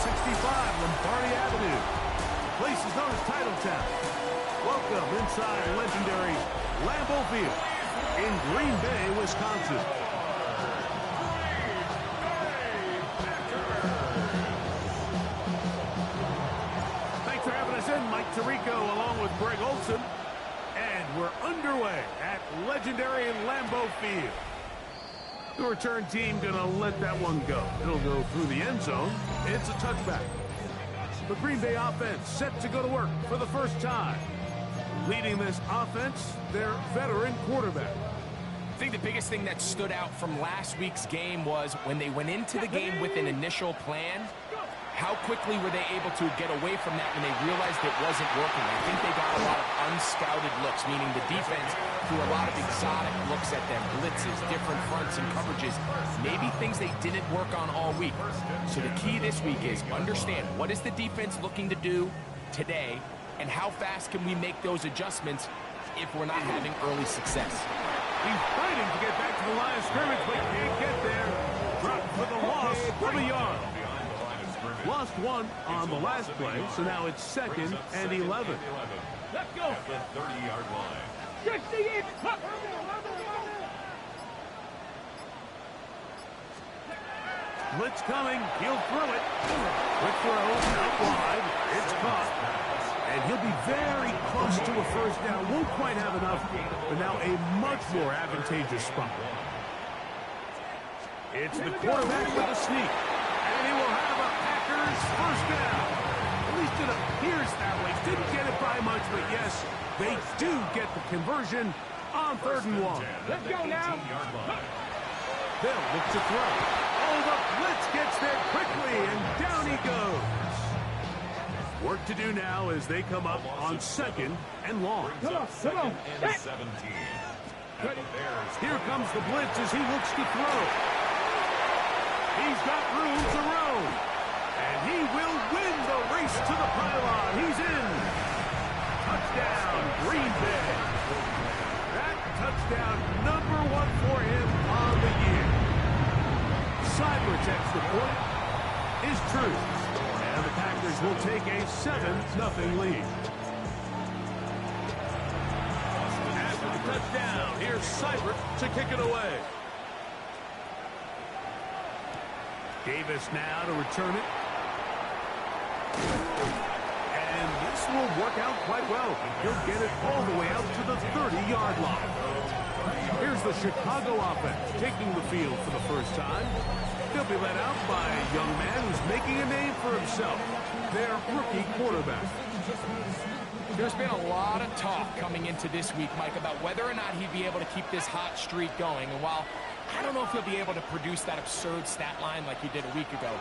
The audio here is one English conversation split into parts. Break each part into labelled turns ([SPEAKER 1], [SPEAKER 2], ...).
[SPEAKER 1] 65 Lombardi Avenue. The place is known as Titletown. Welcome inside legendary Lambeau Field in Green Bay, Wisconsin. Thanks for having us in, Mike Tirico, along with Greg Olson. And we're underway at legendary Lambeau Field. The return team gonna let that one go. It'll go through the end zone. It's a touchback. The Green Bay offense set to go to work for the first time. Leading this offense, their veteran quarterback.
[SPEAKER 2] I think the biggest thing that stood out from last week's game was when they went into the game with an initial plan, how quickly were they able to get away from that when they realized it wasn't working? I think they got a lot of unscouted looks, meaning the defense threw a lot of exotic looks at them, blitzes, different fronts and coverages, maybe things they didn't work on all week. So the key this week is understand what is the defense looking to do today, and how fast can we make those adjustments if we're not having early success.
[SPEAKER 1] He's fighting to get back to the line of scrimmage, but can't get there. Dropped for the loss of a yard. Lost one on the last play, so now it's 2nd and 11. Let's go.
[SPEAKER 3] At the 30-yard line.
[SPEAKER 1] Blitz coming. He'll throw it. Quick throw out wide. It's caught. And he'll be very close to a first down. Won't quite have enough, but now a much more advantageous spot. It's the quarterback with a sneak. And he will have a Packers first down. At least it appears that way. Didn't get it by much, but yes, they do get the conversion on 3rd and 1.
[SPEAKER 3] Let's go now.
[SPEAKER 1] Bill looks to throw. Oh, the blitz gets there quickly, and down he goes. Work to do now as they come up on 2nd and long.
[SPEAKER 3] Come on. 17.
[SPEAKER 1] Here comes the blitz as he looks to throw. He's got room to roam. And he will win the race to the pylon. He's in. Touchdown, Green Bay. That touchdown #1 for him on the year. Cybertext report is true. And the Packers will take a 7-0 lead. After the touchdown, here's Seibert to kick it away. Davis now to return it. And this will work out quite well. He'll get it all the way out to the 30-yard line. Here's the Chicago offense taking the field for the first time. They'll be led out by a young man who's making a name for himself, their rookie quarterback.
[SPEAKER 2] There's been a lot of talk coming into this week, Mike, about whether or not he'd be able to keep this hot streak going. And while I don't know if he'll be able to produce that absurd stat line like he did a week ago,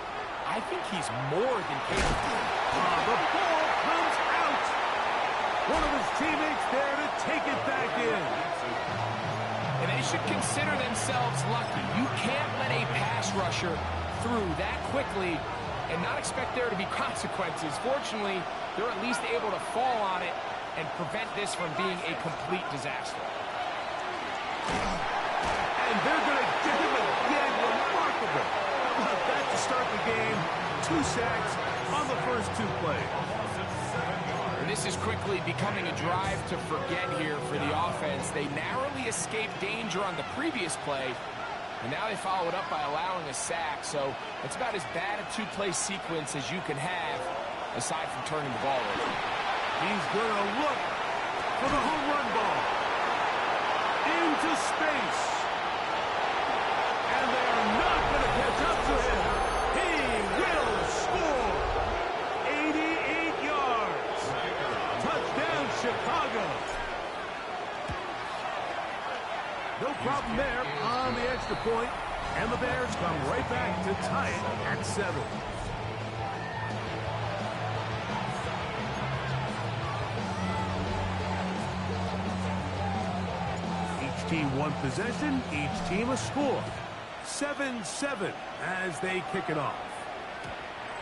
[SPEAKER 2] I think he's more than capable.
[SPEAKER 1] The ball comes out. One of his teammates there to take it back in.
[SPEAKER 2] And they should consider themselves lucky. You can't let a pass rusher through that quickly and not expect there to be consequences. Fortunately, they're at least able to fall on it and prevent this from being a complete disaster.
[SPEAKER 1] And they're going to get him again. Remarkable. How about that to start the game? 2 sacks on the first 2 plays.
[SPEAKER 2] And this is quickly becoming a drive to forget here for the offense. They narrowly escaped danger on the previous play, and now they follow it up by allowing a sack. So it's about as bad a 2-play sequence as you can have, aside from turning the ball over.
[SPEAKER 1] He's going to look for the home run ball. Into space. And they are not going to catch up to him. He will score. 88 yards. Touchdown, Chicago. No problem there on the extra point. And the Bears come right back to tie it at 7. Each team one possession, each team a score. 7-7 as they kick it off.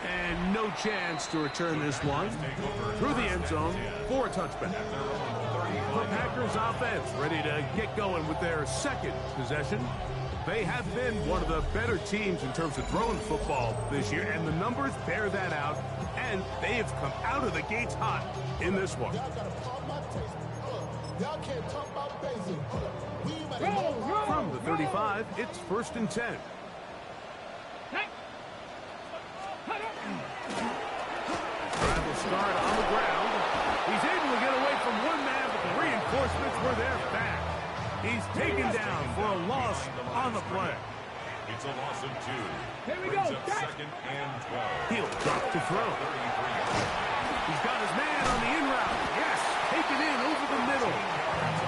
[SPEAKER 1] And no chance to return this one through the end zone for a touchback. The Packers offense ready to get going with their second possession. They have been one of the better teams in terms of throwing football this year, and the numbers bear that out, and they have come out of the gates hot in this one. From the 35, it's 1st and 10. Drive will start on the ground. He's able to get away from one man, but the reinforcements were there back. He's taken down for a loss on the play.
[SPEAKER 3] It's a loss of 2.
[SPEAKER 4] Here we
[SPEAKER 3] Brings
[SPEAKER 4] go.
[SPEAKER 3] up 2nd and 12.
[SPEAKER 1] He'll drop to throw. He's got his man on the in route. Yes, take it in over the middle.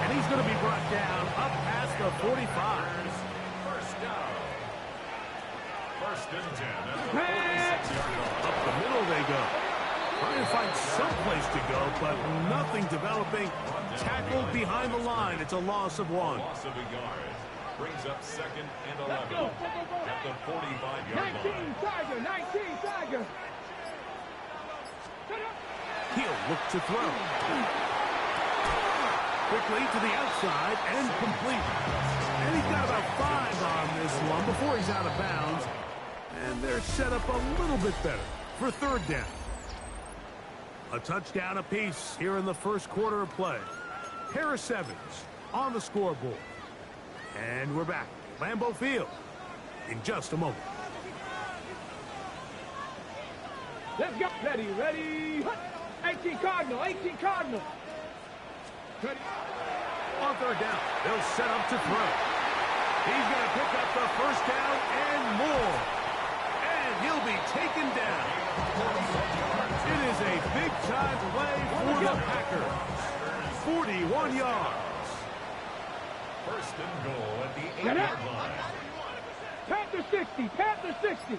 [SPEAKER 1] And he's going to be brought down up past the 45.
[SPEAKER 3] First down. 1st and 10 at the 46-yard line.
[SPEAKER 1] Up the middle they go. Trying to find some place to go, but nothing developing. Tackled behind the line. It's a loss of 1.
[SPEAKER 3] Loss of a yard. Brings up 2nd and 11 at the 45-yard
[SPEAKER 4] 19
[SPEAKER 3] line.
[SPEAKER 4] Tiger, 19 Tiger.
[SPEAKER 1] He'll look to throw. Quickly to the outside and complete. And he's got about 5 on this one before he's out of bounds. And they're set up a little bit better for 3rd down. A touchdown apiece here in the first quarter of play. Harris Evans on the scoreboard. And we're back. Lambeau Field in just a moment.
[SPEAKER 4] Let's go. Ready, ready. 18 Cardinal, 18 Cardinal. Ready.
[SPEAKER 1] On 3rd down, they'll set up to throw. He's going to pick up the 1st down and more. And he'll be taken down. It is a big-time play for the Packers. 41 yards.
[SPEAKER 3] 1st and goal at the 8-yard line.
[SPEAKER 4] Panther 60, Panther 60.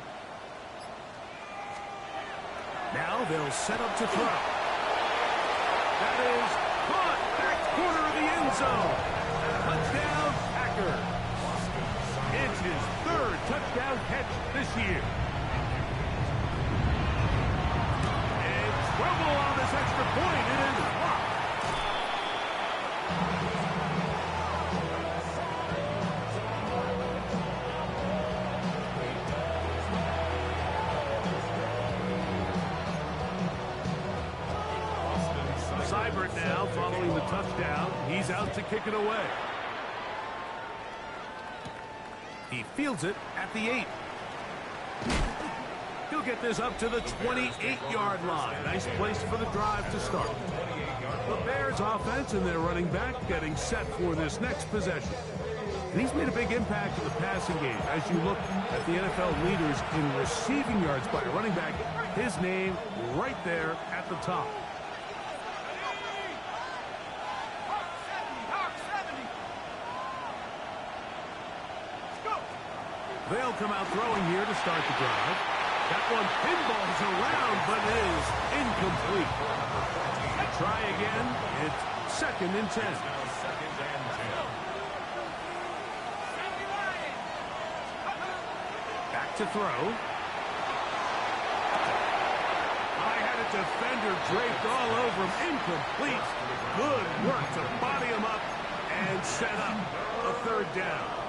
[SPEAKER 1] Now they'll set up to throw. That is caught. Back corner of the end zone. Touchdown, Packers. It's his 3rd touchdown catch this year. And trouble on this extra point. It is blocked. Seibert now following the touchdown. He's out to kick it away. He fields it at the 8. He'll get this up to the 28-yard line. Nice place for the drive to start. The Bears offense and their running back getting set for this next possession. And he's made a big impact in the passing game. As you look at the NFL leaders in receiving yards by a running back, his name right there at the top. They'll come out throwing here to start the drive. That one pinballs around, but is incomplete. Try again. It's 2nd and 10. Back to throw. I had a defender draped all over him. Incomplete. Good work to body him up and set up a 3rd down.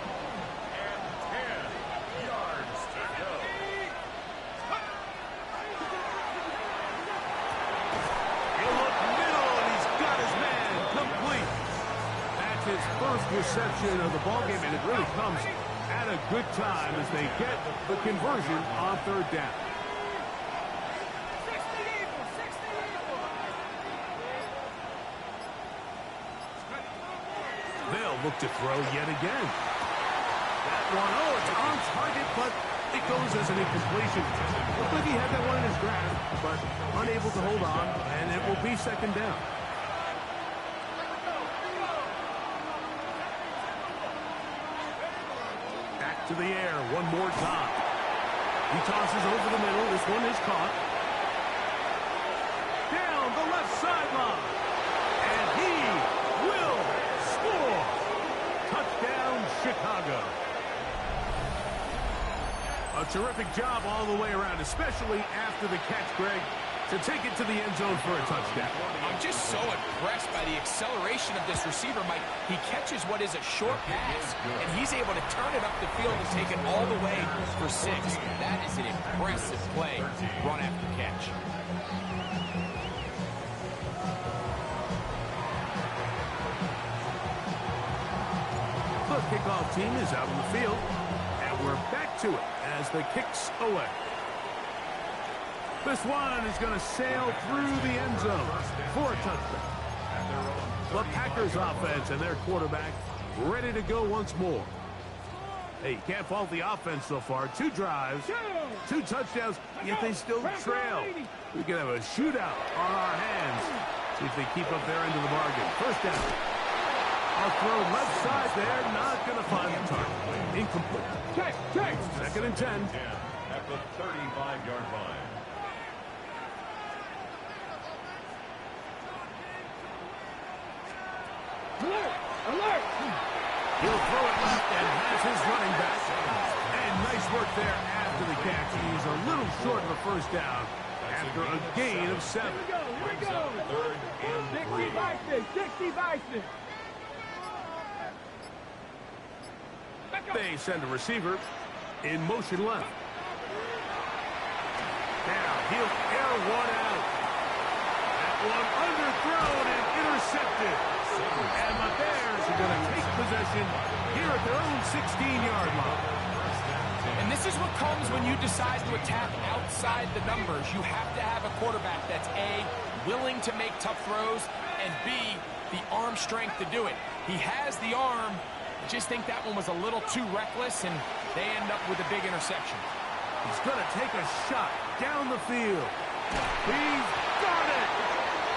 [SPEAKER 1] His first reception of the ballgame, and it really comes at a good time as they get the conversion on 3rd down. They'll look to throw yet again. That one, it's on target, but it goes as an incompletion. Looked like he had that one in his grasp, but unable to hold on, and it will be 2nd down. To the air one more time. He tosses over the middle. This one is caught. Down the left sideline. And he will score. Touchdown, Chicago. A terrific job all the way around, especially after the catch, Greg. to take it to the end zone for a touchdown.
[SPEAKER 2] I'm just so impressed by the acceleration of this receiver, Mike. He catches what is a short pass, and he's able to turn it up the field and take it all the way for 6. That is an impressive play, run after catch.
[SPEAKER 1] The kickoff team is out on the field, and we're back to it as the kick's away. This one is going to sail through the end zone for a touchdown. The Packers offense and their quarterback ready to go once more. Hey, you can't fault the offense so far. 2 drives, 2 touchdowns, yet they still trail. We could have a shootout on our hands. See if they keep up their end of the bargain. First down. I'll throw left side there, not going to find the target. Incomplete. Second and 10.
[SPEAKER 3] At the 35-yard line.
[SPEAKER 4] Alert! Alert!
[SPEAKER 1] He'll throw it left and has his running back. And nice work there after the catch. He's a little short of the first down after a gain of 7.
[SPEAKER 4] Here we go!
[SPEAKER 3] 3rd and 3.
[SPEAKER 4] 60 Bison! 60 Bison!
[SPEAKER 1] They send a receiver in motion left. Now he'll air one out. That one underthrown and intercepted. And the Bears are going to take possession here at their own 16-yard line.
[SPEAKER 2] And this is what comes when you decide to attack outside the numbers. You have to have a quarterback that's A, willing to make tough throws, and B, the arm strength to do it. He has the arm. Just think that one was a little too reckless, and they end up with a big interception.
[SPEAKER 1] He's going to take a shot down the field. He's got it!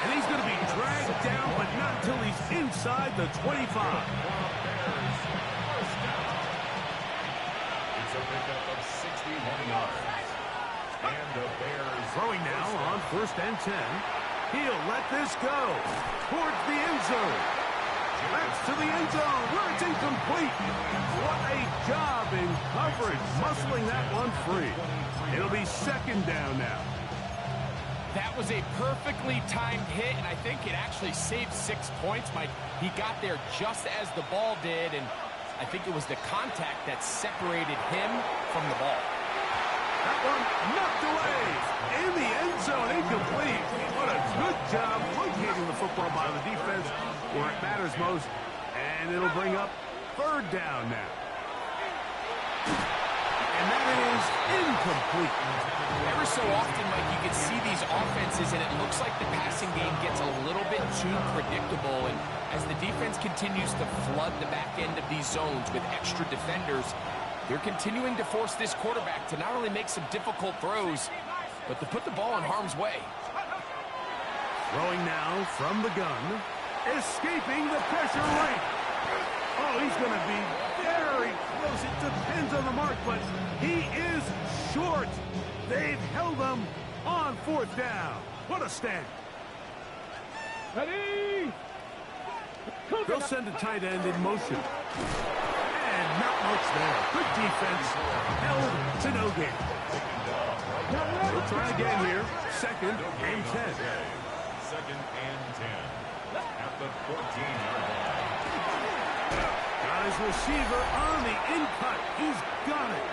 [SPEAKER 1] And he's going to be dragged down, but not until he's inside the 25.
[SPEAKER 3] It's a pickup of 61 yards. And the Bears
[SPEAKER 1] throwing now on 1st and 10. He'll let this go towards the end zone. That's to the end zone where it's incomplete. What a job in coverage, muscling that one free. It'll be 2nd down now.
[SPEAKER 2] That was a perfectly timed hit, and I think it actually saved 6 points, Mike. He got there just as the ball did, and I think it was the contact that separated him from the ball.
[SPEAKER 1] That one knocked away in the end zone, incomplete. What a good job locating the football by the defense where it matters most, and it'll bring up 3rd down now. And that is incomplete.
[SPEAKER 2] Ever so often, Mike, you can see these offenses, and it looks like the passing game gets a little bit too predictable, and as the defense continues to flood the back end of these zones with extra defenders, they're continuing to force this quarterback to not only make some difficult throws, but to put the ball in harm's way.
[SPEAKER 1] Throwing now from the gun, escaping the pressure right. Oh, he's going to be very close. It depends on the mark, but he is short. They've held him on 4th down. What a stand.
[SPEAKER 4] Ready?
[SPEAKER 1] They'll send a tight end in motion. And not much there. Good defense. Held to no gain. We'll try again here. 2nd and 10.
[SPEAKER 3] 2nd and 10. At the 14-yard line.
[SPEAKER 1] Got his receiver on the in-cut. He's got it.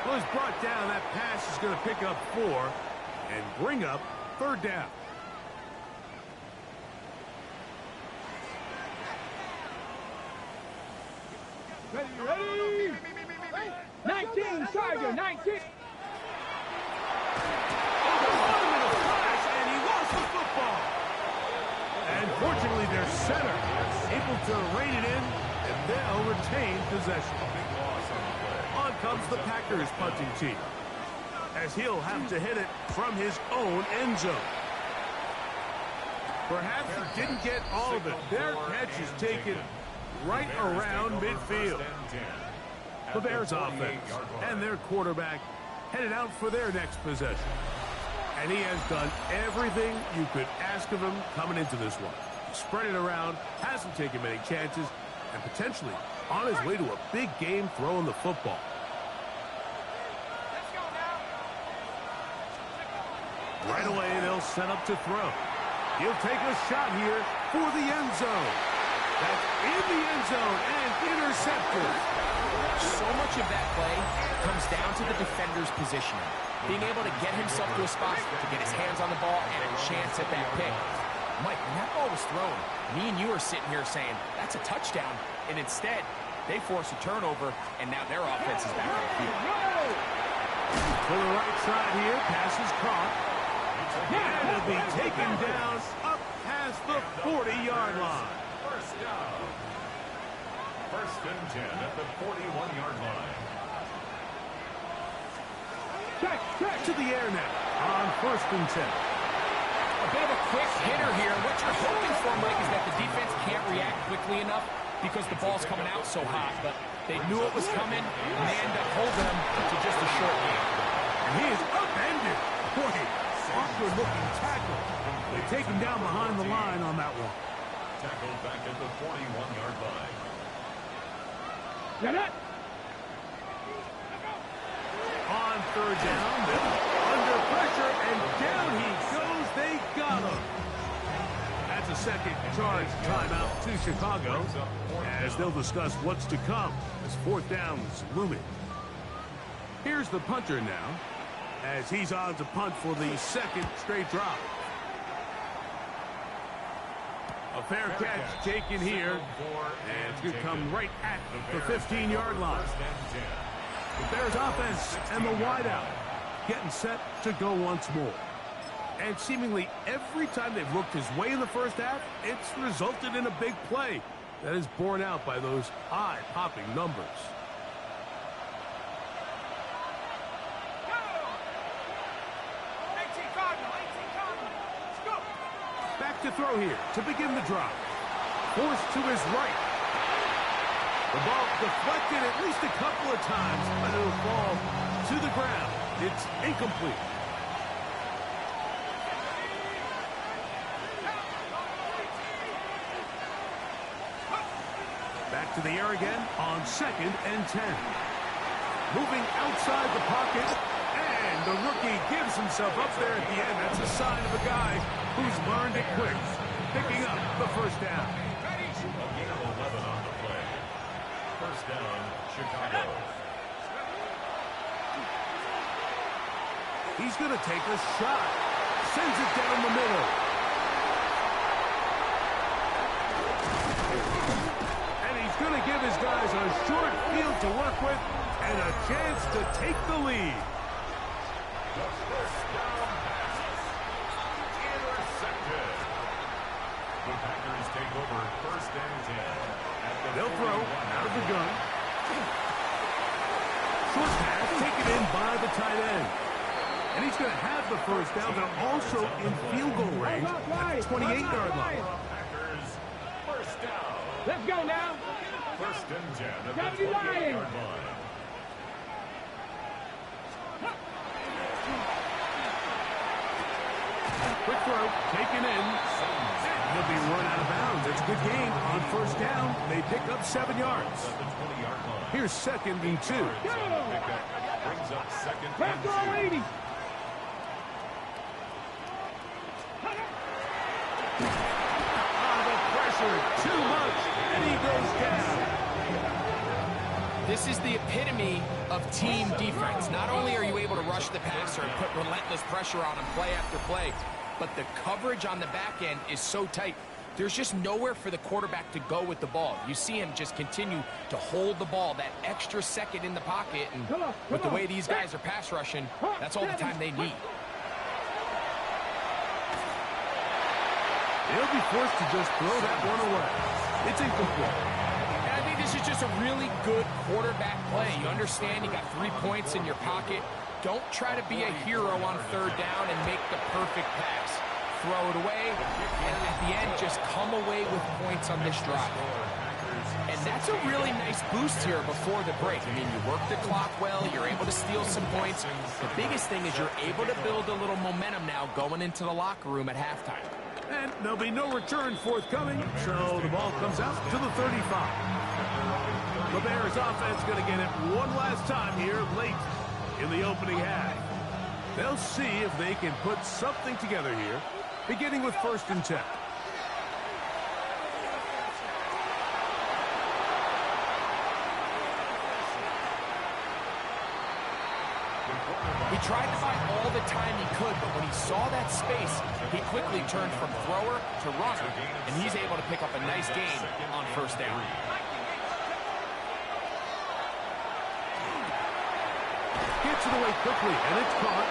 [SPEAKER 1] Well, he's brought down. That pass is going to pick up 4 and bring up 3rd down.
[SPEAKER 4] Ready? 19, Tiger, 19.
[SPEAKER 1] And he lost the football. And fortunately, their center able to rein it in, and they'll retain possession. On comes the Packers punting team, as he'll have to hit it from his own end zone. Perhaps he didn't get all of it. Their catch is taken right around midfield. The Bears offense and their quarterback headed out for their next possession. And he has done everything you could ask of him coming into this one. Spread it around, hasn't taken many chances, and potentially on his way to a big game throwing the football. Right away, they'll set up to throw. He'll take a shot here for the end zone. That's in the end zone and intercepted.
[SPEAKER 2] So much of that play comes down to the defender's positioning. Being able to get himself to a spot to get his hands on the ball and a chance at that pick. Mike, when that ball was thrown, me and you are sitting here saying, that's a touchdown. And instead, they force a turnover, and now their offense is back on the field.
[SPEAKER 1] To the right side here, pass is caught. And it'll be taken down up past the 40-yard line.
[SPEAKER 3] First down. First and 10 at the 41-yard line.
[SPEAKER 1] Check to the air now on first and 10.
[SPEAKER 2] A bit of a quick hitter here. What you're hoping for, Mike, is that the defense can't react quickly enough because the ball's coming out so hot. But they knew it was coming, and they end up holding him to just a short game.
[SPEAKER 1] And he is upended. Boy, awkward-looking tackle. They take him down behind the line on that one.
[SPEAKER 3] Tackled back at the 41-yard line.
[SPEAKER 4] Get it.
[SPEAKER 1] On third down, under pressure, and down he goes. They got him. That's a second charge timeout to Chicago, as they'll discuss what's to come as fourth down is looming. Here's the punter now, as he's on to punt for the second straight drive. A fair catch taken here, and it's going to come right at the 15-yard line. The Bears offense and the wideout getting set to go once more. And seemingly every time they've looked his way in the first half, it's resulted in a big play that is borne out by those eye-popping numbers. Back to throw here to begin the drive. Forced to his right. The ball deflected at least a couple of times, but it'll fall to the ground. It's incomplete. Back to the air again on second and 10. Moving outside the pocket, and the rookie gives himself up there at the end. That's a sign of a guy who's learned it quick, picking up the first down.
[SPEAKER 3] A gain of 11 on the play. First down, Chicago.
[SPEAKER 1] He's going to take a shot. Sends it down the middle. And he's going to give his guys a short field to work with and a chance to take the lead.
[SPEAKER 3] The first down pass. Intercepted. The Packers take over first and 10.
[SPEAKER 1] They'll throw out of the gun. Short pass taken in by the tight end. And he's going to have the first down. They're also in field goal range at the 28-yard line.
[SPEAKER 3] Packers first down.
[SPEAKER 4] Let's go now.
[SPEAKER 3] First and 10 at
[SPEAKER 4] Gotta
[SPEAKER 3] the
[SPEAKER 4] be lying.
[SPEAKER 3] 28-yard line.
[SPEAKER 1] Quick throw, taken in. He'll be run out of bounds. It's a good gain on first down. They pick up 7 yards.
[SPEAKER 3] At the 20-yard line.
[SPEAKER 1] Here's second and 2.
[SPEAKER 3] Brings up second
[SPEAKER 4] Let's
[SPEAKER 3] and
[SPEAKER 4] go,
[SPEAKER 3] 2.
[SPEAKER 4] 80.
[SPEAKER 1] The pressure, too much, and he goes down.
[SPEAKER 2] This is the epitome of team defense. Not only are you able to rush the passer and put relentless pressure on him play after play, but the coverage on the back end is so tight. There's just nowhere for the quarterback to go with the ball. You see him just continue to hold the ball that extra second in the pocket, and with the way these guys are pass rushing, that's all the time they need.
[SPEAKER 1] They'll be forced to just throw that one away. It's incomplete.
[SPEAKER 2] And I think this is just a really good quarterback play. You understand you got 3 points in your pocket. Don't try to be a hero on third down and make the perfect pass. Throw it away, and at the end, just come away with points on this drive. And that's a really nice boost here before the break. I mean, you work the clock well, you're able to steal some points. The biggest thing is you're able to build a little momentum now going into the locker room at halftime.
[SPEAKER 1] And there'll be no return forthcoming, so the ball comes out to the 35. The Bears offense going to get it one last time here late in the opening half. They'll see if they can put something together here, beginning with 1st and 10.
[SPEAKER 2] He tried to buy all the time he could, but when he saw that space, he quickly turned from thrower to runner, and he's able to pick up a nice gain on 1st down.
[SPEAKER 1] Gets it away quickly, and it's caught.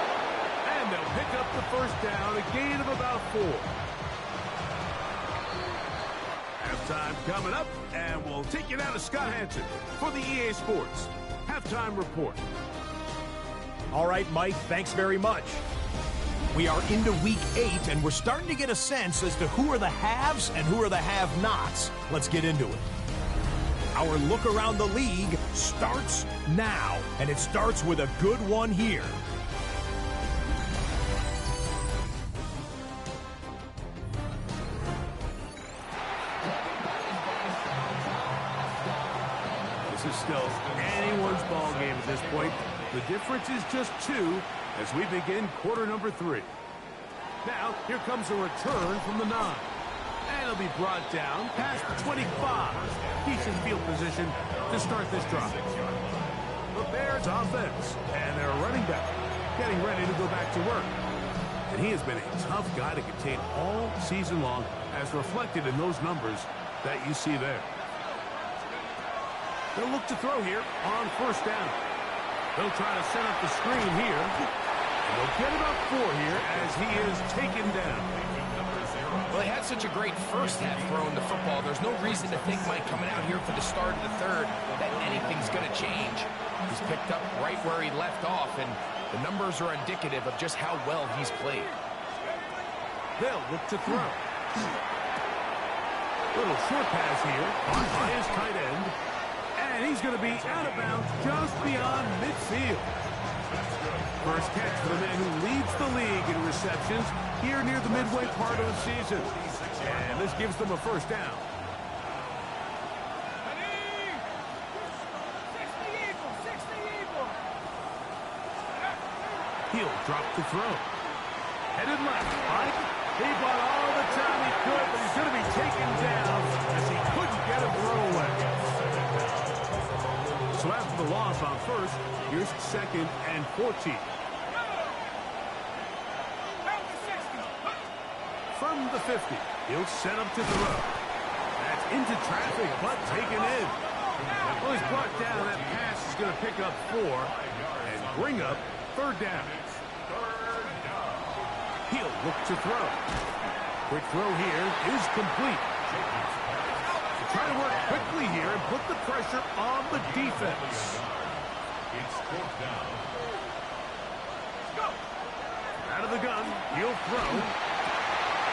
[SPEAKER 1] And they'll pick up the 1st down, a gain of about 4. Halftime coming up, and we'll take you now to Scott Hanson for the EA Sports Halftime Report.
[SPEAKER 5] All right, Mike, thanks very much. We are into week 8, and we're starting to get a sense as to who are the haves and who are the have-nots. Let's get into it. Our look around the league starts now, and it starts with a good one here.
[SPEAKER 1] This is still anyone's ball game at this point. The difference is just 2 as we begin quarter number 3. Now, here comes a return from the 9. And it'll be brought down past the 25. Decent field position to start this drive. The Bears offense and their running back getting ready to go back to work. And he has been a tough guy to contain all season long, as reflected in those numbers that you see there. They'll look to throw here on 1st down. They'll try to set up the screen here. And they'll get about 4 here as he is taken down.
[SPEAKER 2] Well, they had such a great first half throwing the football. There's no reason to think, Mike, coming out here for the start of the 3rd, that anything's going to change. He's picked up right where he left off, and the numbers are indicative of just how well he's played.
[SPEAKER 1] They'll look to throw. Little short pass here by his tight end. And he's going to be out of bounds just beyond midfield. First catch for the man who leads the league in receptions here near the midway part of the season. And this gives them a 1st down. He'll drop the throw. Headed left. Mike, he bought all the time he could, but he's going to be taken down as he couldn't get a throw away. So after the loss on 1st, here's 2nd and 14. From the 50, he'll set up to throw. That's into traffic, but taken in. Well, he's brought down. That pass is going to pick up 4 and bring up 3rd down. He'll look to throw. Quick throw here is complete. Try to work quickly here and put the pressure on the defense.
[SPEAKER 3] It's 4th down.
[SPEAKER 1] Out of the gun, he'll throw.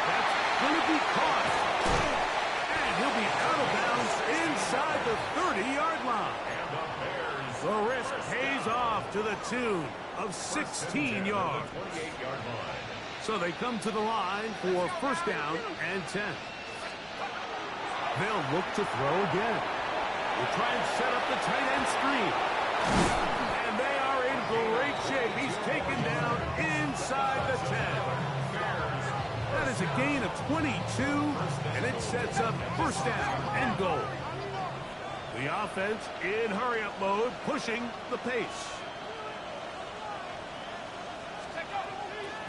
[SPEAKER 1] That's going to be caught. And he'll be out of bounds inside the 30-yard line. The risk pays off to the tune of 16 yards. So they come to the line for 1st down and 10. They'll look to throw again. We'll try and set up the tight end screen. And they are in great shape. He's taken down inside the 10. That is a gain of 22, and it sets up 1st down and goal. The offense in hurry-up mode, pushing the pace.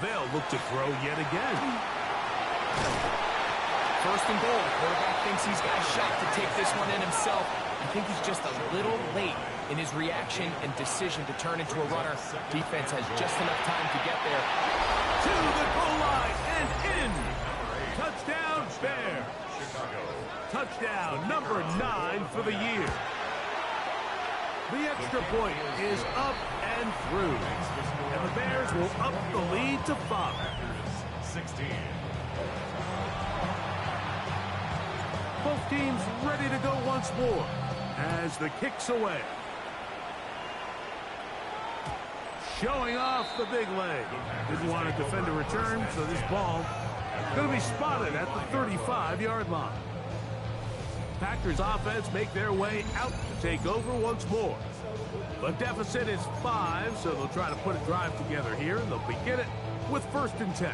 [SPEAKER 1] They'll look to throw yet again.
[SPEAKER 2] 1st and goal. The quarterback thinks he's got a shot to take this one in himself. I think he's just a little late in his reaction and decision to turn into a runner. Defense has just enough time to get there.
[SPEAKER 1] To the goal line and in. Touchdown, Bears. Touchdown number 9 for the year. The extra point is up and through. And the Bears will up the lead to 5.
[SPEAKER 3] 16.
[SPEAKER 1] Both teams ready to go once more as the kick's away. Showing off the big leg. Didn't want to defend a return, so this ball is going to be spotted at the 35-yard line. Packers offense make their way out to take over once more. The deficit is 5, so they'll try to put a drive together here, and they'll begin it with 1st and 10.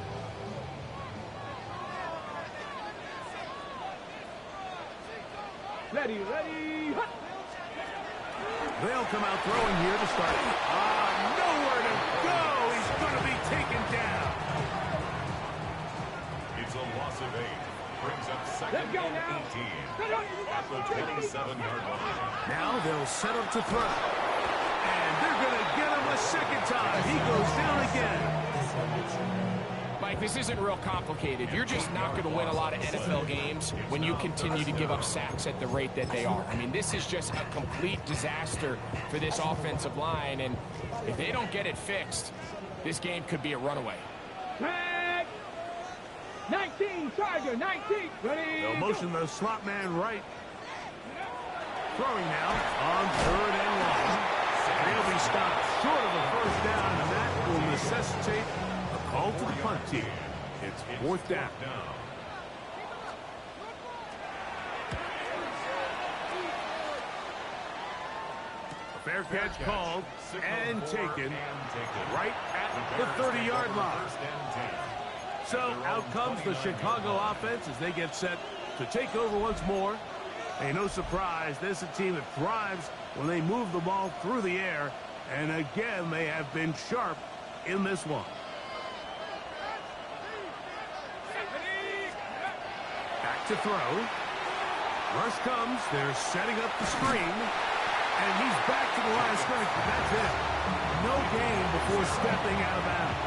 [SPEAKER 4] Ready, ready.
[SPEAKER 1] They'll come out throwing here to start. Nowhere to go. He's going to be taken down.
[SPEAKER 3] It's a loss of 8. Brings up 2nd
[SPEAKER 4] Let's go
[SPEAKER 3] and
[SPEAKER 4] now.
[SPEAKER 3] 18. At the 27-yard line.
[SPEAKER 1] Now they'll set up to throw. And they're going to get him a 2nd time. He goes down again.
[SPEAKER 2] Mike, this isn't real complicated. You're just not going to win a lot of NFL games when you continue to give up sacks at the rate that they are. I mean, this is just a complete disaster for this offensive line, and if they don't get it fixed, this game could be a runaway.
[SPEAKER 4] Tag. 19, Charger, 19. Ready.
[SPEAKER 1] They'll motion the slot man right. Throwing now on 3rd and 1. They'll be stopped short of a 1st down, and that will necessitate a call to the punt team. It's 4th down. A fair catch called and taken right at the 30-yard line. So out comes the Chicago offense as they get set to take over once more. Hey, no surprise, this is a team that thrives when they move the ball through the air. And again, they have been sharp in this one. Back to throw. Rush comes. They're setting up the screen. And he's back to the line of scrimmage. That's it. No gain before stepping out of bounds.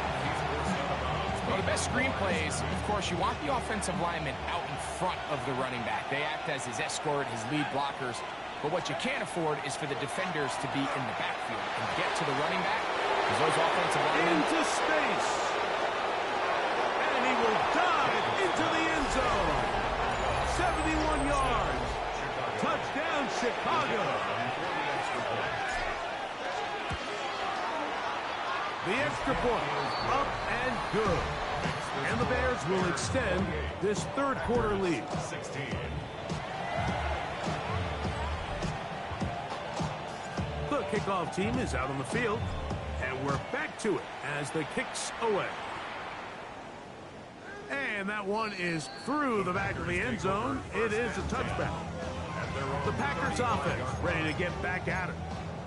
[SPEAKER 2] Well, the best screen plays, of course, you want the offensive lineman out in front of the running back. They act as his escort, his lead blockers. But what you can't afford is for the defenders to be in the backfield and get to the running back. Because those offensive linemen...
[SPEAKER 1] Into space. And he will dive into the end zone. 71 yards. Touchdown, Chicago. The extra point, up and good. And the Bears will extend this 3rd quarter lead.
[SPEAKER 3] 16.
[SPEAKER 1] The kickoff team is out on the field, and we're back to it as the kick's away. And that one is through the back of the end zone. It is a touchback. The Packers offense ready to get back at it.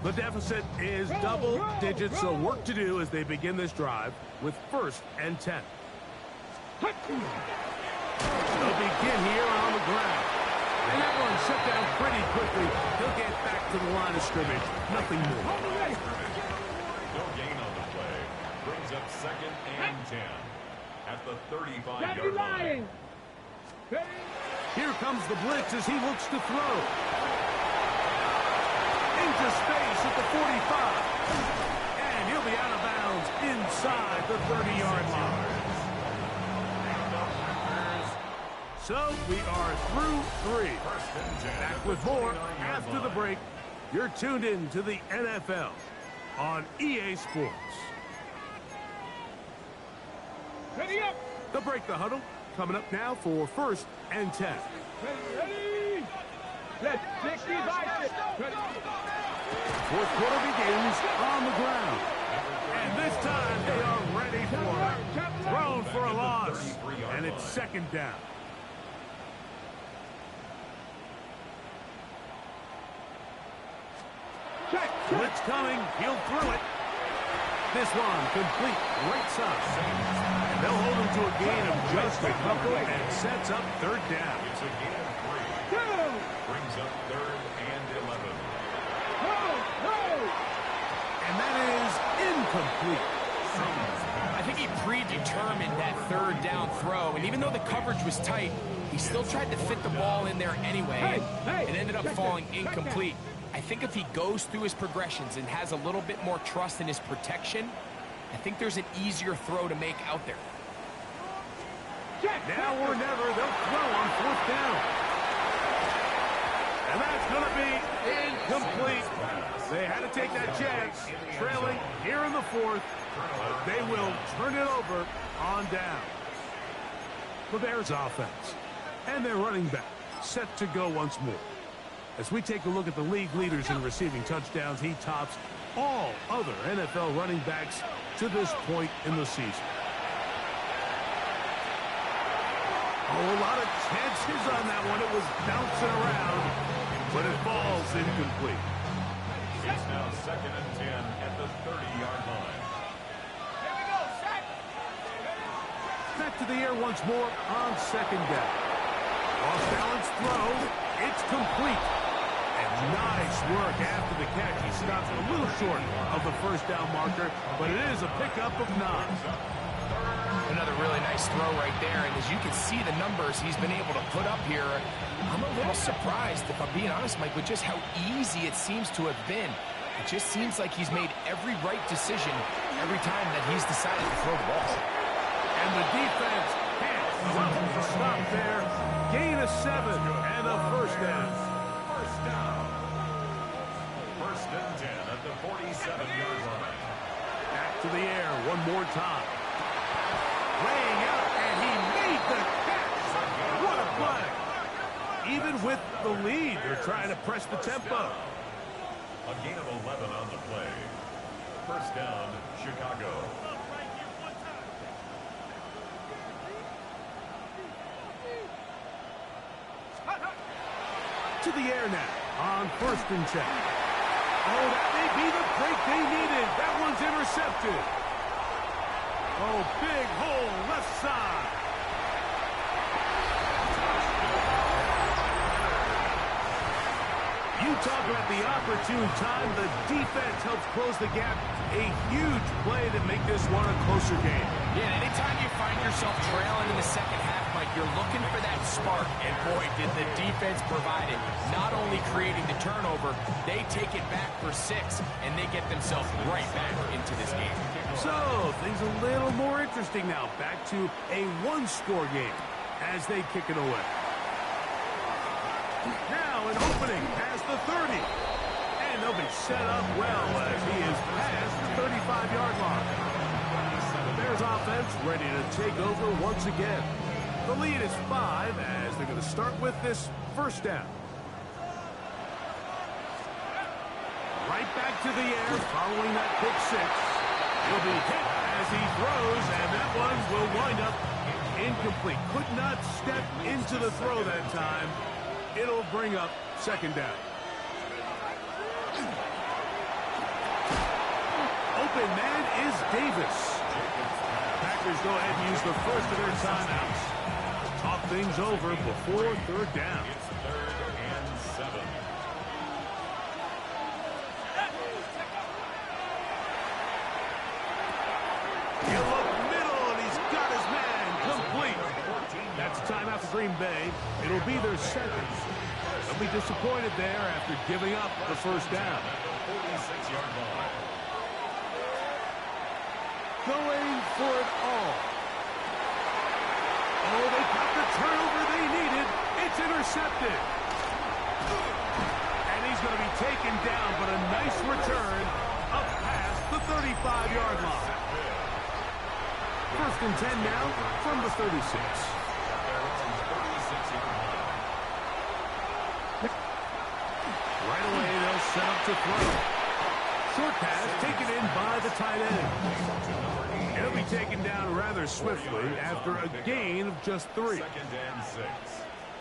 [SPEAKER 1] The deficit is double digits, so work to do as they begin this drive with 1st and 10. They'll begin here on the ground. And that one shut down pretty quickly. He'll get back to the line of scrimmage. Nothing more.
[SPEAKER 3] No gain on the play. Brings up 2nd and 10. At the 35-yard line.
[SPEAKER 1] Here comes the blitz as he looks to throw. Into space at the 45. And he'll be out of bounds inside the 30-yard line. So we are through 3. Back with more after the break. You're tuned in to the NFL on EA Sports.
[SPEAKER 4] Ready up.
[SPEAKER 1] The break the huddle coming up now for 1st and 10.
[SPEAKER 4] Ready. Let's take these biceps. Ready.
[SPEAKER 1] 4th quarter begins on the ground. And this time they are ready for it. Thrown for a loss. And it's 2nd down. Blitz coming. He'll throw it. This one complete right side. And they'll hold him to a gain of just a couple and sets up 3rd down.
[SPEAKER 3] It's a gain of 3. Brings up 3rd and 11.
[SPEAKER 1] And that is incomplete.
[SPEAKER 2] I think he predetermined that 3rd down throw, and even though the coverage was tight, he still tried to fit the ball in there anyway, and it ended up falling incomplete. I think if he goes through his progressions and has a little bit more trust in his protection, I think there's an easier throw to make out there.
[SPEAKER 1] Now or never, they'll throw on 4th down. And that's going to be incomplete. They had to take that chance, trailing here in the 4th. But they will turn it over on down. The Bears offense and their running back set to go once more. As we take a look at the league leaders in receiving touchdowns, he tops all other NFL running backs to this point in the season. Oh, a lot of chances on that one. It was bouncing around, but it falls incomplete.
[SPEAKER 3] It's now 2nd and 10 at the 30-yard line.
[SPEAKER 4] Here we go, set.
[SPEAKER 1] Back to the air once more on second down. Off balance throw. It's complete. And nice work after the catch. He stops a little short of the first down marker, but it is a pickup of 9.
[SPEAKER 2] Another really nice throw right there, and as you can see the numbers he's been able to put up here, I'm a little surprised, if I'm being honest, Mike, with just how easy it seems to have been. It just seems like he's made every right decision every time that he's decided to throw the ball.
[SPEAKER 1] And the defense can't stop there. Gain of 7 and a first down.
[SPEAKER 3] First down. 1st and 10 at the 47-yard line.
[SPEAKER 1] Back to the air one more time. Laying out, and he made the catch. What a play. Even with the lead, they're trying to press the tempo.
[SPEAKER 3] A gain of 11 on the play. First down, Chicago.
[SPEAKER 1] To the air now on 1st and 10. Oh, that may be the break they needed. That one's intercepted. Oh, big hole left side. You talk about the opportune time. The defense helps close the gap. A huge play to make this one a closer game.
[SPEAKER 2] Yeah, anytime you find yourself trailing in the second half, Mike, you're looking for that spark. And boy, did the defense provide it. Not only creating the turnover, they take it back for 6, and they get themselves right back into this game.
[SPEAKER 1] So, things a little more interesting now. Back to a one-score game as they kick it away. Now an opening past the 30. And they'll be set up well as he is past the 35-yard line. The Bears offense ready to take over once again. The lead is 5 as they're going to start with this first down. Right back to the air following that pick 6. He'll be hit as he throws, and that one will wind up incomplete. Could not step into the throw that time. It'll bring up second down. Open man is Davis. Packers go ahead and use the first of their timeouts. Talk things over before third down.
[SPEAKER 3] It's 3rd and 7.
[SPEAKER 1] He'll look middle, and he's got his man complete. That's timeout for Green Bay. It'll be their second. They'll be disappointed there after giving up the first down.
[SPEAKER 3] 46-yard line.
[SPEAKER 1] Going for it all. Oh, they got the turnover they needed. It's intercepted. And he's going to be taken down, but a nice return up past the 35-yard line. 1st and 10 now from the 36. Right away, they'll set up to throw. Short pass taken in by the tight end. He'll be taken down rather swiftly after a gain of just 3.
[SPEAKER 3] 2nd and 6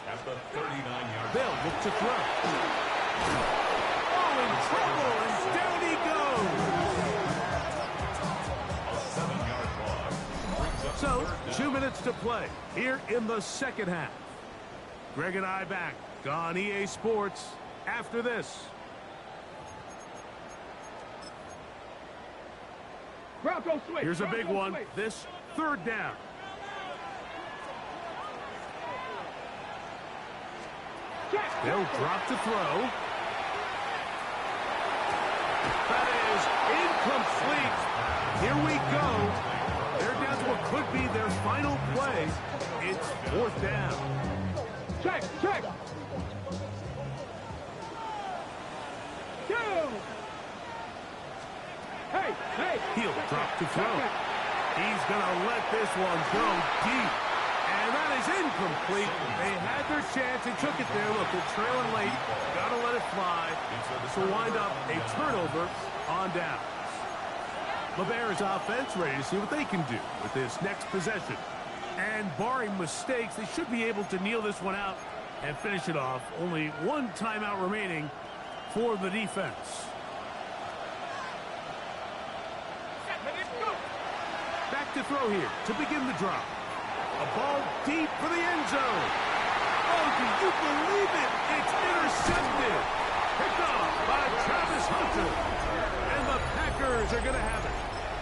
[SPEAKER 3] at the 39-yard
[SPEAKER 1] They'll
[SPEAKER 3] line.
[SPEAKER 1] look to throw. Oh, in trouble, and down he goes.
[SPEAKER 3] A 7-yard loss brings up
[SPEAKER 1] So,
[SPEAKER 3] third
[SPEAKER 1] 2
[SPEAKER 3] down.
[SPEAKER 1] minutes to play here in the second half. Greg and I back on EA Sports after this.
[SPEAKER 4] Bronco switch.
[SPEAKER 1] Here's a big
[SPEAKER 4] Bronco
[SPEAKER 1] one.
[SPEAKER 4] switch.
[SPEAKER 1] This third down.
[SPEAKER 4] Check.
[SPEAKER 1] They'll drop to throw. That is incomplete. Here we go. They're down to what could be their final play. It's 4th down.
[SPEAKER 4] Check, check. 2. Hey, hey.
[SPEAKER 1] He'll drop to throw. He's going to let this one go deep. And that is incomplete. They had their chance. They took it there. Look, they're trailing late. Got to let it fly. So wind up a turnover on downs. The Bears offense ready to see what they can do with this next possession. And barring mistakes, they should be able to kneel this one out and finish it off. Only one timeout remaining for the defense. Back to throw here to begin the drive. A ball deep for the end zone. Oh, do you believe it? It's intercepted. Picked off by Travis Hunter. And the Packers are going to have it.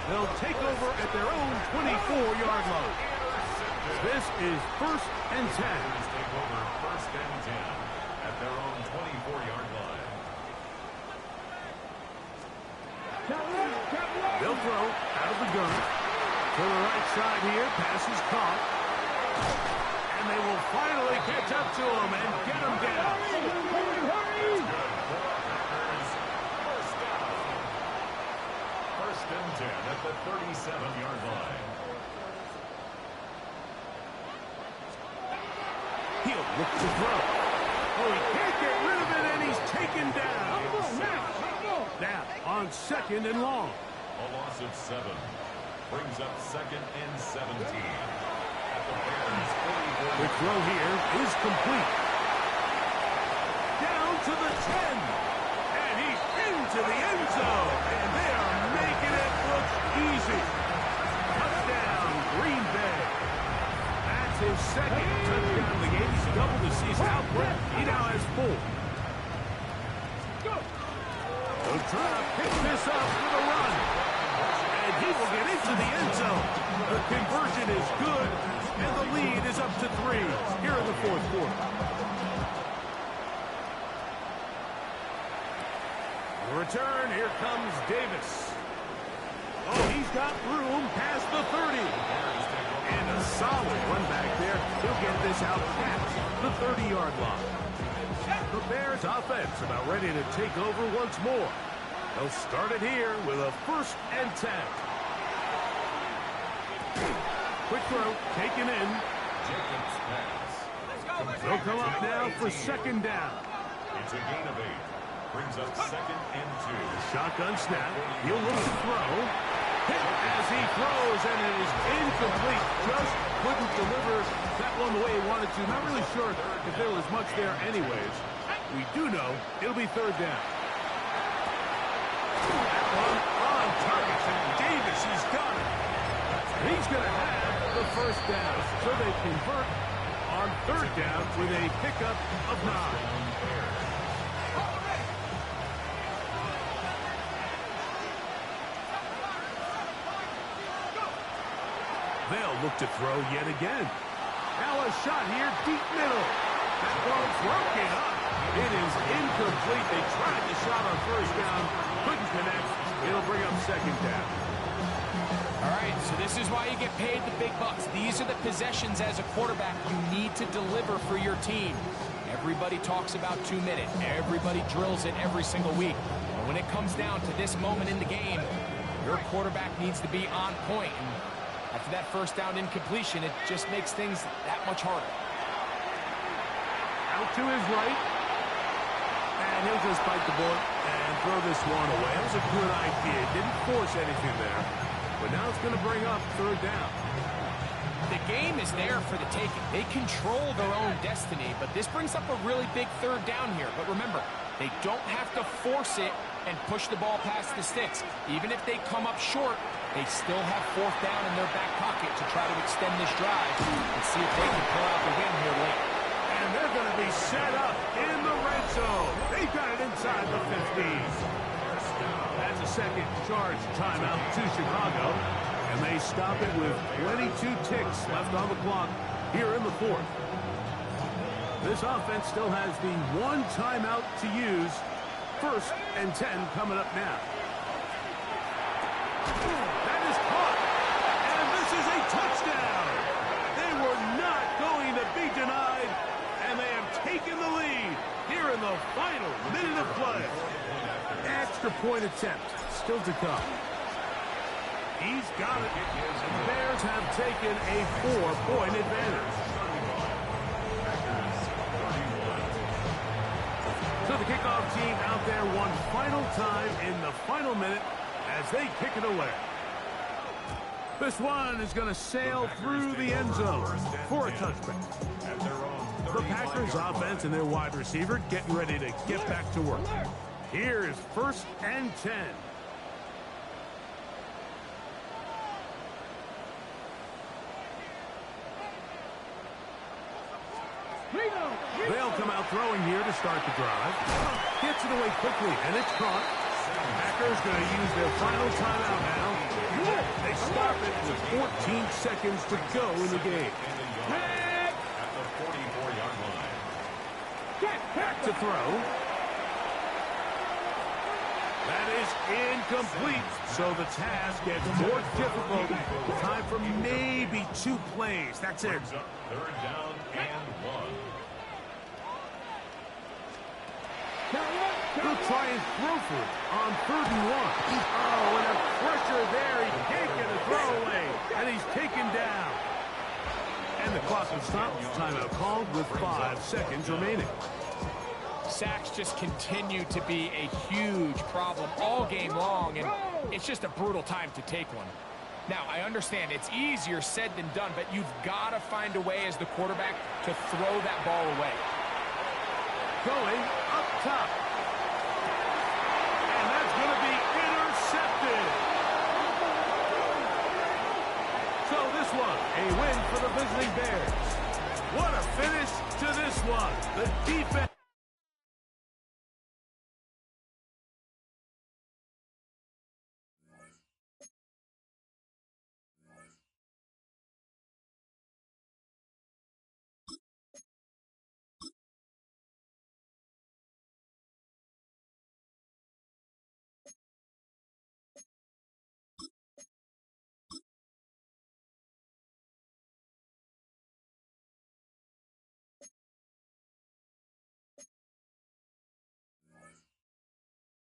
[SPEAKER 1] They'll take over at their own 24-yard line. This is 1st and 10.
[SPEAKER 3] Take over 1st and 10 at their own 24-yard line.
[SPEAKER 1] They'll throw out of the gun. To the right side here, pass is caught. And they will finally catch up to him and get him down.
[SPEAKER 3] First and 10 at the 37-yard line.
[SPEAKER 1] He'll look to throw. Oh, he can't get rid of it, and he's taken down. Now, on 2nd and long.
[SPEAKER 3] A loss of 7. Brings up 2nd and 17. At the Bears' 44.
[SPEAKER 1] The throw here is complete. Down to the 10. And he's into the end zone. And they are making it look easy. Touchdown, Green Bay. That's his 2nd touchdown of the game. He's doubled the season output. He now has 4. They'll try to pick this up with a run. And he will get into the end zone. The conversion is good, and the lead is up to 3 here in the 4th quarter. The return, here comes Davis. Oh, he's got room past the 30. And a solid run back there. He'll get this out past the 30-yard line. The Bears offense about ready to take over once more. They'll start it here with a 1st and 10. Quick throw, taken in.
[SPEAKER 3] Jacobs pass.
[SPEAKER 1] They'll come up now for 2nd down.
[SPEAKER 3] It's a gain of 8. Brings up 2nd and 2.
[SPEAKER 1] Shotgun snap. He'll look to throw. Hit as he throws, and it is incomplete. Just couldn't deliver that one the way he wanted to. Not really sure if there was much there anyways. We do know it'll be 3rd down. That one on target. Davis, he's got it. He's going to have the 1st down. So they convert on 3rd down with a pickup of 9. They'll look to throw yet again. Now a shot here, deep middle. That ball's broken up. It is incomplete. They tried the shot on 1st down. Couldn't connect. It'll bring up 2nd down.
[SPEAKER 2] All right, so this is why you get paid the big bucks. These are the possessions as a quarterback you need to deliver for your team. Everybody talks about 2 minutes. Everybody drills it every single week. But when it comes down to this moment in the game, your quarterback needs to be on point. And after that 1st down incompletion, it just makes things that much harder.
[SPEAKER 1] Out to his right. And he'll just bite the bullet and throw this one away. That was a good idea. Didn't force anything there. But now it's going to bring up 3rd down.
[SPEAKER 2] The game is there for the taking. They control their own destiny, but this brings up a really big 3rd down here. But remember, they don't have to force it and push the ball past the sticks. Even if they come up short, they still have 4th down in their back pocket to try to extend this drive and see if they can pull out the win here late.
[SPEAKER 1] And they're going to be set up in the red zone. They've got it inside the 15. That's a 2nd charge timeout to Chicago. And they stop it with 22 ticks left on the clock here in the 4th. This offense still has the 1 timeout to use. 1st and 10 coming up now. That is caught. And this is a touchdown. They were not going to be denied. And they have taken the lead here in the final minute of play. Extra point attempt still to come. He's got it. And the Bears have taken a 4-point advantage. final time in the final minute as they kick it away. This one is going to sail through the end zone for a touchback. The Packers offense and their wide receiver getting ready to get back to work. Here's 1st and 10. They'll come out throwing here to start the drive. Gets it away quickly, and it's caught. Packers going to use their final timeout now. They stop it with 14 seconds to go in the game.
[SPEAKER 3] At the 44-yard line.
[SPEAKER 1] Back to throw. That is incomplete, so the task gets more difficult. Time for maybe 2 plays. That's it.
[SPEAKER 3] Brings up 3rd down and 1.
[SPEAKER 1] He'll try and throw for it on 3rd and 1. Oh, and a pressure there. He can't get a throw away, and he's taken down. And the clock will stop. Timeout called with 5 seconds remaining.
[SPEAKER 2] Sacks just continue to be a huge problem all game long, and it's just a brutal time to take one. Now, I understand it's easier said than done, but you've got to find a way as the quarterback to throw that ball away.
[SPEAKER 1] Going up top. And that's going to be intercepted. So this one, a win for the visiting Bears. What a finish to this one. The defense.